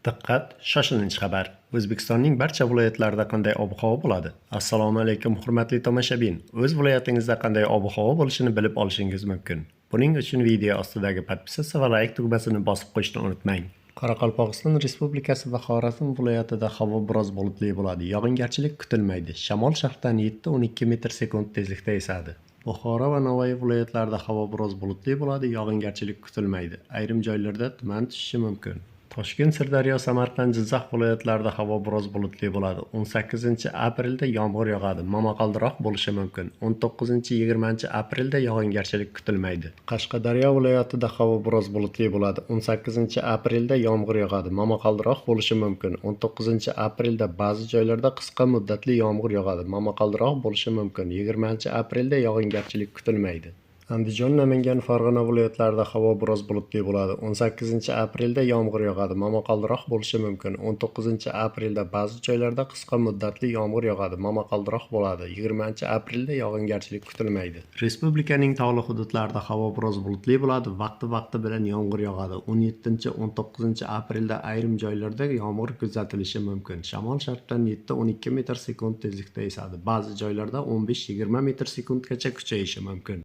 Diqqat, shoshilinch xabar. O'zbekistonning barcha viloyatlarida qanday ob-havo bo'ladi? Assalomu alaykum, hurmatli tomoshabin. O'z viloyatingizda qanday ob-havo bo'lishini bilib olishingiz mumkin. Buning uchun video ostidagi podpisatsiya va like tugmasini bosib qo'yishni unutmang. Qoraqalpog'iston Respublikasi va Xorazm viloyatida havo biroz bulutli bo'ladi. Yog'ingarchilik kutilmaydi. Shamol sharqdan 7-12 metr sekund tezlikda esadi. Buxoro va Navoiy viloyatlarida havo biroz bulutli bo'ladi, yog'ingarchilik kutilmaydi. Ayrim joylarda tuman tushishi mumkin. Toshkent, Sirdaryo, Samarqand, Jizzax viloyatlarida havo biroz bulutli bo'ladi. 18-aprelda yomg'ir yog'adi, momaqaldiroq bo'lishi mumkin. 19-20 aprelda yog'ingarchilik kutilmaydi. Qashqadaryo viloyatida havo biroz bulutli bo'ladi. 18-aprelda yomg'ir yog'adi, momaqaldiroq bo'lishi mumkin. 19-aprelda ba'zi joylarda qisqa muddatli yomg'ir yog'adi, momaqaldiroq bo'lishi mumkin. 20-aprelda yog'ingarchilik kutilmaydi. Andijon, Namangan, Farg'ona viloyatlarida havo biroz bulutli bo'ladi. 18-aprelda yomg'ir yog'adi, momaqaldiroq bo'lishi mumkin. 19-aprelda ba'zi joylarda qisqa muddatli yomg'ir yog'adi, momaqaldiroq bo'ladi. 20-aprelda yog'ingarchilik kutilmaydi. Respublikaning tog'li hududlarida havo biroz bulutli bo'ladi, vaqti bilan yomg'ir yog'adi. 17-19-aprelda ayrim joylarda yomg'ir kuzatilishi mumkin. Shamol sharqdan 7-12 metr sekund tezlikda esadi. Ba'zi joylarda 15-20 metr sekundgacha kuchayishi mumkin.